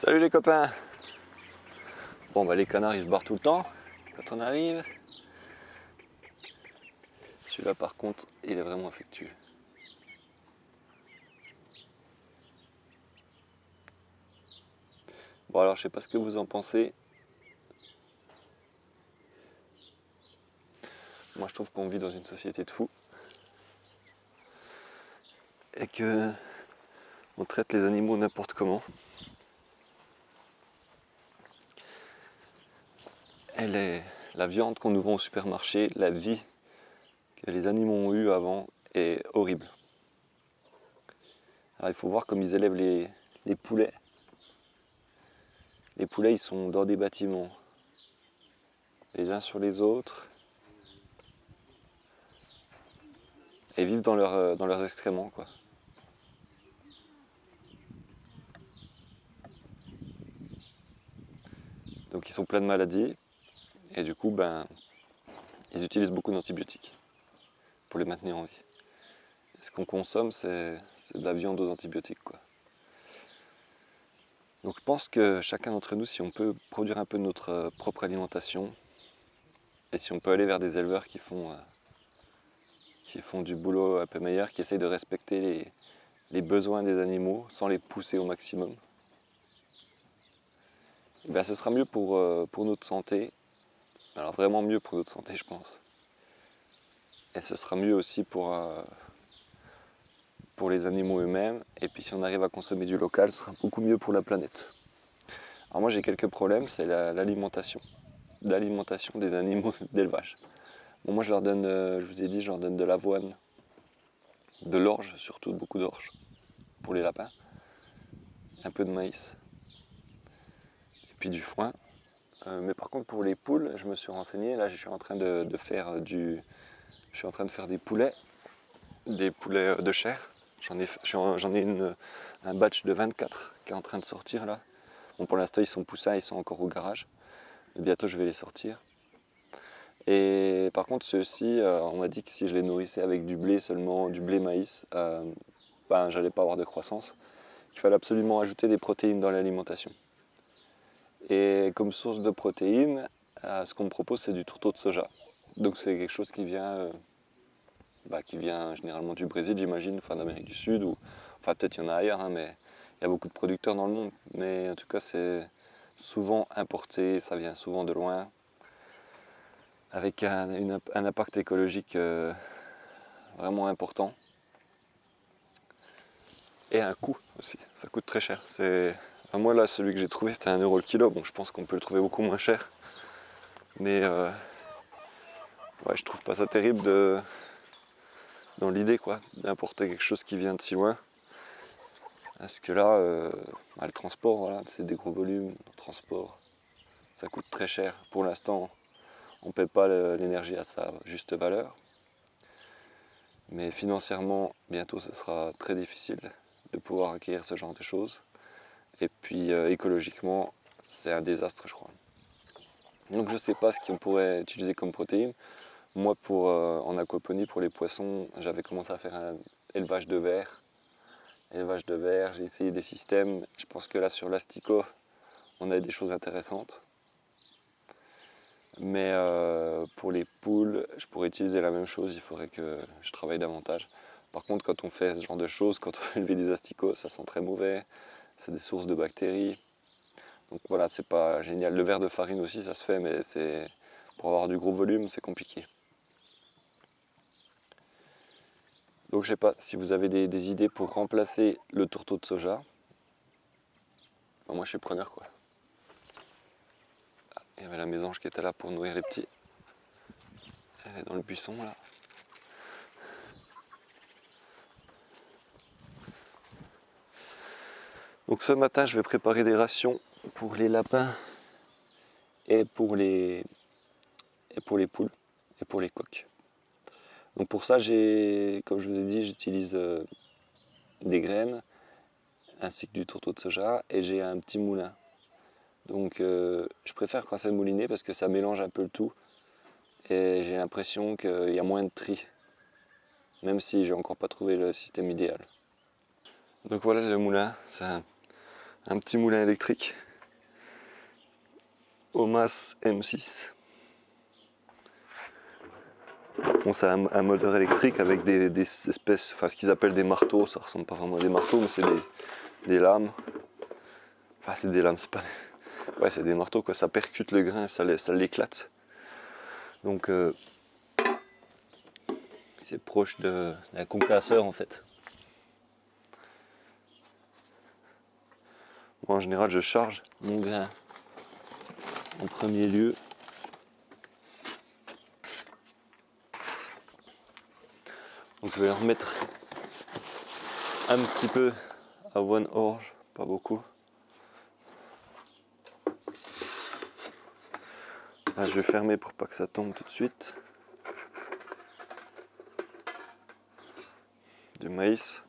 Salut les copains. Bon bah les canards ils se barrent tout le temps quand on arrive. Celui-là par contre il est vraiment affectueux. Bon alors je sais pas ce que vous en pensez. Moi je trouve qu'on vit dans une société de fous. Et que on traite les animaux n'importe comment. La viande qu'on nous vend au supermarché, la vie que les animaux ont eue avant est horrible. Alors il faut voir comme ils élèvent les poulets. Les poulets ils sont dans des bâtiments, les uns sur les autres, et vivent dans leurs excréments quoi. Donc ils sont pleins de maladies, et du coup ils utilisent beaucoup d'antibiotiques pour les maintenir en vie. Et ce qu'on consomme, c'est de la viande aux antibiotiques, quoi. Donc je pense que chacun d'entre nous, si on peut produire un peu notre propre alimentation, et si on peut aller vers des éleveurs qui font du boulot un peu meilleur, qui essayent de respecter les besoins des animaux sans les pousser au maximum, et bien ce sera mieux pour notre santé. Alors vraiment mieux pour notre santé, je pense. Et ce sera mieux aussi pour les animaux eux-mêmes. Et puis si on arrive à consommer du local, ce sera beaucoup mieux pour la planète. Alors moi j'ai quelques problèmes, c'est l'alimentation des animaux d'élevage. Bon, moi je leur donne, je vous ai dit, je leur donne de l'avoine, de l'orge, surtout beaucoup d'orge pour les lapins, un peu de maïs, et puis du foin. Mais par contre pour les poules, je me suis renseigné, là je suis en train de faire des poulets de chair. J'en ai un batch de 24 qui est en train de sortir là. Bon, pour l'instant ils sont poussins, ils sont encore au garage. Mais bientôt je vais les sortir. Et par contre ceux-ci, on m'a dit que si je les nourrissais avec du blé seulement, du blé maïs, j'allais pas avoir de croissance. Il fallait absolument ajouter des protéines dans l'alimentation. Et comme source de protéines, ce qu'on me propose c'est du tourteau de soja. Donc c'est quelque chose qui vient généralement du Brésil, j'imagine, enfin d'Amérique du Sud, ou enfin peut-être il y en a ailleurs, hein, mais il y a beaucoup de producteurs dans le monde. Mais en tout cas c'est souvent importé, ça vient souvent de loin, avec un impact écologique vraiment important. Et un coût aussi, ça coûte très cher. Moi là, celui que j'ai trouvé c'était 1 euro le kilo, bon je pense qu'on peut le trouver beaucoup moins cher. Mais je trouve pas ça terrible dans l'idée quoi, d'importer quelque chose qui vient de si loin. Parce que là, le transport, voilà, c'est des gros volumes, le transport, ça coûte très cher. Pour l'instant, on ne paie pas l'énergie à sa juste valeur. Mais financièrement, bientôt, ce sera très difficile de pouvoir acquérir ce genre de choses. Et puis écologiquement, c'est un désastre, je crois. Donc je ne sais pas ce qu'on pourrait utiliser comme protéines. Moi, en aquaponie, pour les poissons, j'avais commencé à faire un élevage de verre. J'ai essayé des systèmes. Je pense que là, sur l'asticot, on a des choses intéressantes. Mais pour les poules, je pourrais utiliser la même chose, il faudrait que je travaille davantage. Par contre, quand on fait ce genre de choses, quand on fait élever des asticots, ça sent très mauvais, c'est des sources de bactéries. Donc voilà, c'est pas génial. Le verre de farine aussi, ça se fait, mais pour avoir du gros volume, c'est compliqué. Donc je sais pas, si vous avez des idées pour remplacer le tourteau de soja, moi je suis preneur quoi. Ah, il y avait la mésange qui était là pour nourrir les petits. Elle est dans le buisson là. Donc ce matin, je vais préparer des rations pour les lapins et pour les poules et pour les coqs. Donc pour ça, comme je vous ai dit, j'utilise des graines ainsi que du tourteau de soja et j'ai un petit moulin. Donc je préfère quand c'est mouliné parce que ça mélange un peu le tout et j'ai l'impression qu'il y a moins de tri, même si j'ai encore pas trouvé le système idéal. Donc voilà le moulin, c'est un un petit moulin électrique. Omas M6. Bon, c'est un moteur électrique avec des espèces, enfin ce qu'ils appellent des marteaux, ça ressemble pas vraiment à des marteaux, mais c'est des lames. Enfin c'est des lames, c'est pas... Ouais, c'est des marteaux quoi, ça percute le grain, ça l'éclate. Donc c'est proche d'un concasseur en fait. Moi en général je charge mon grain en premier lieu. Donc je vais en remettre un petit peu à one orge, pas beaucoup. Là je vais fermer pour pas que ça tombe tout de suite. Du maïs.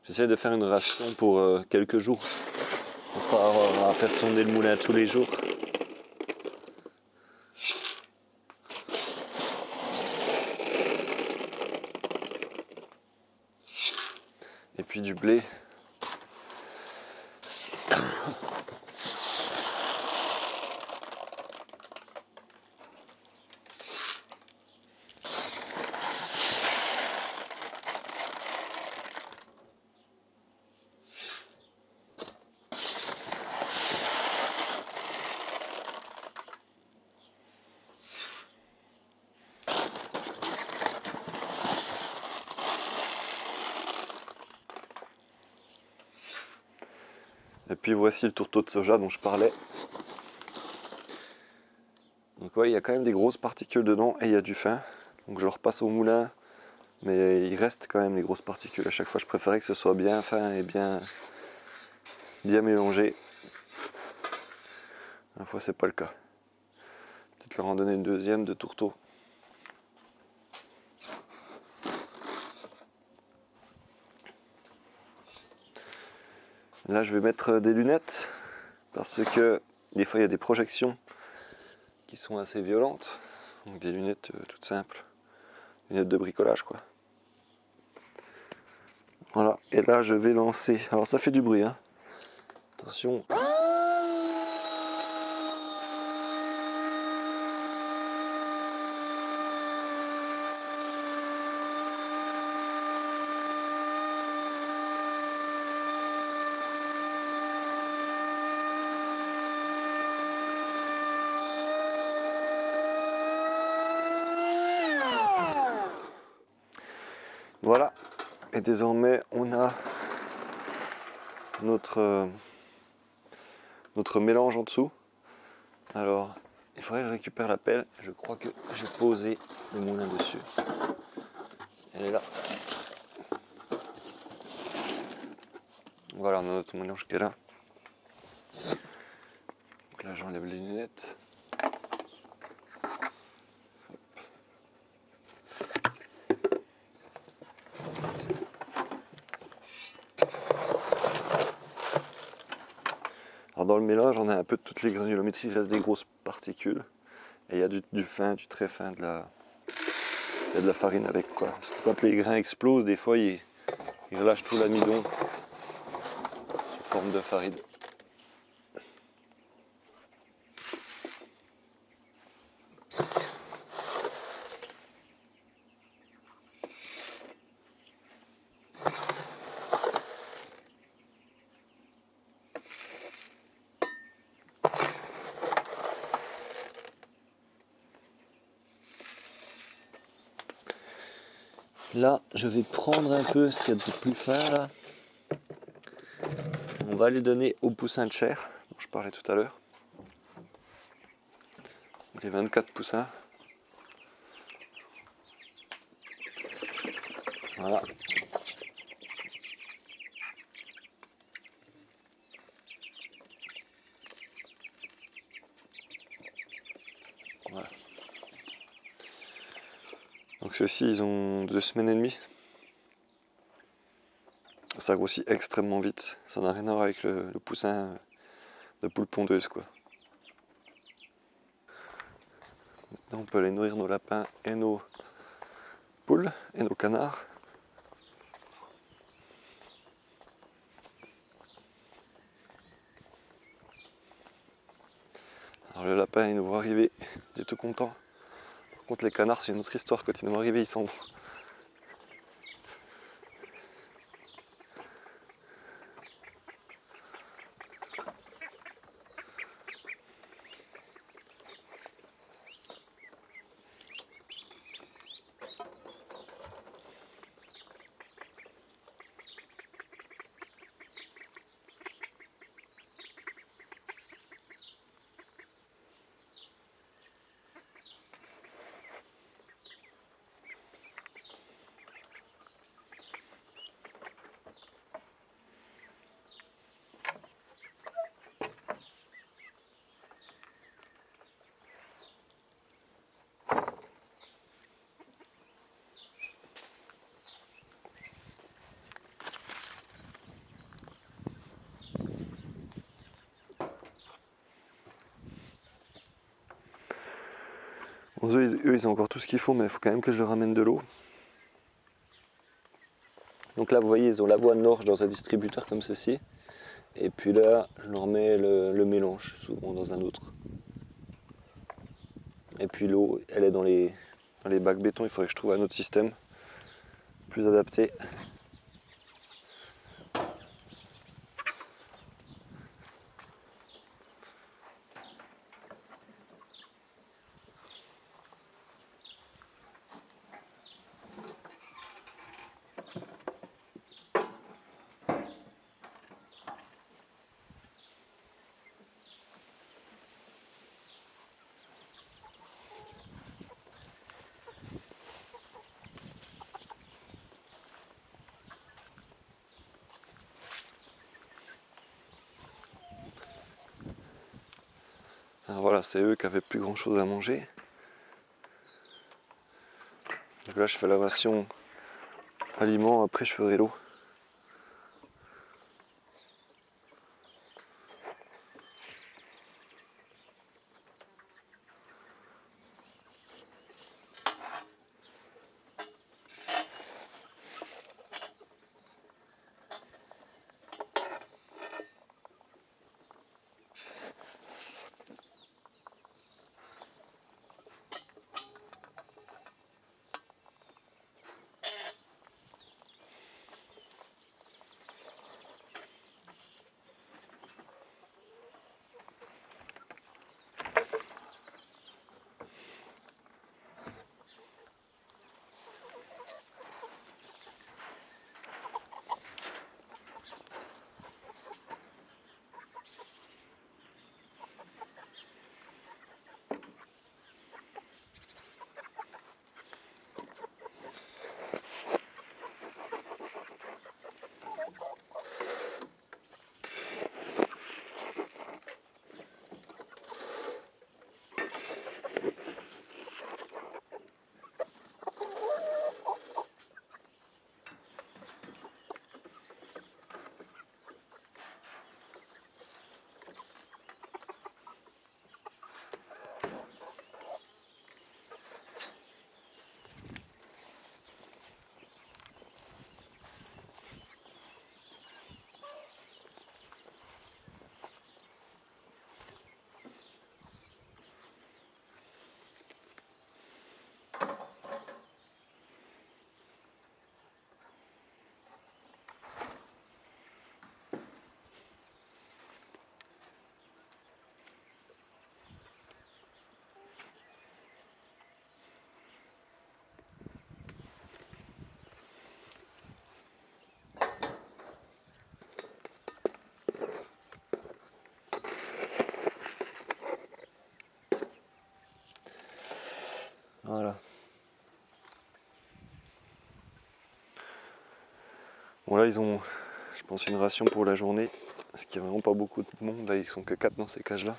J'essaie de faire une ration pour quelques jours, pour pas avoir à faire tourner le moulin tous les jours. Et puis du blé. Et puis voici le tourteau de soja dont je parlais. Donc ouais, il y a quand même des grosses particules dedans et il y a du fin. Donc je le repasse au moulin, mais il reste quand même les grosses particules. À chaque fois, je préférais que ce soit bien fin et bien mélangé. Une fois, c'est pas le cas. Peut-être leur en donner une deuxième de tourteau. Là, je vais mettre des lunettes parce que des fois, il y a des projections qui sont assez violentes. Donc des lunettes toutes simples. Lunettes de bricolage, quoi. Voilà. Et là, je vais lancer. Alors, ça fait du bruit, hein. Attention. Voilà, et désormais on a notre mélange en dessous. Alors, il faudrait que je récupère la pelle. Je crois que j'ai posé le moulin dessus. Elle est là. Voilà, on a notre mélange qui est là. Donc là, j'enlève les lunettes. Alors dans le mélange, on a un peu de toutes les granulométries, il reste des grosses particules. Et il y a du fin, du très fin, il y a de la farine avec quoi. Parce que quand les grains explosent, des fois ils relâchent tout l'amidon sous forme de farine. Là, je vais prendre un peu ce qu'il y a de plus fin là. On va les donner aux poussins de chair dont je parlais tout à l'heure. Les 24 poussins. Voilà. Voilà. Donc ceux-ci, ils ont 2 semaines et demie. Ça grossit extrêmement vite. Ça n'a rien à voir avec le poussin de poule pondeuse, quoi. Là, on peut aller nourrir nos lapins et nos poules et nos canards. Alors le lapin, il nous voit arriver, il est tout content. Par contre, les canards, c'est une autre histoire. Quand ils nous voient arriver, ils s'en vont. Bon, eux, ils ont encore tout ce qu'il faut, mais il faut quand même que je leur ramène de l'eau. Donc là, vous voyez, ils ont l'avoine orge dans un distributeur comme ceci. Et puis là, je leur mets le mélange, souvent dans un autre. Et puis l'eau, elle est dans les bacs béton. Il faudrait que je trouve un autre système plus adapté. Alors voilà, c'est eux qui avaient plus grand chose à manger. Donc là, je fais la ration aliments, après je ferai l'eau. Voilà. Bon là, ils ont, je pense, une ration pour la journée. Parce qu'il n'y a vraiment pas beaucoup de monde. Là, ils sont que 4 dans ces cages-là.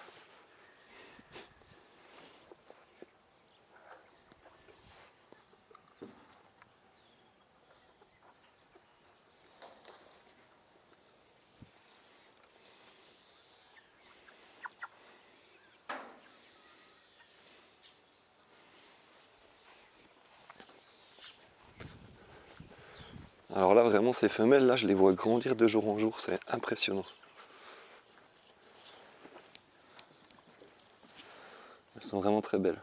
Alors là, vraiment, ces femelles, là, je les vois grandir de jour en jour, c'est impressionnant. Elles sont vraiment très belles.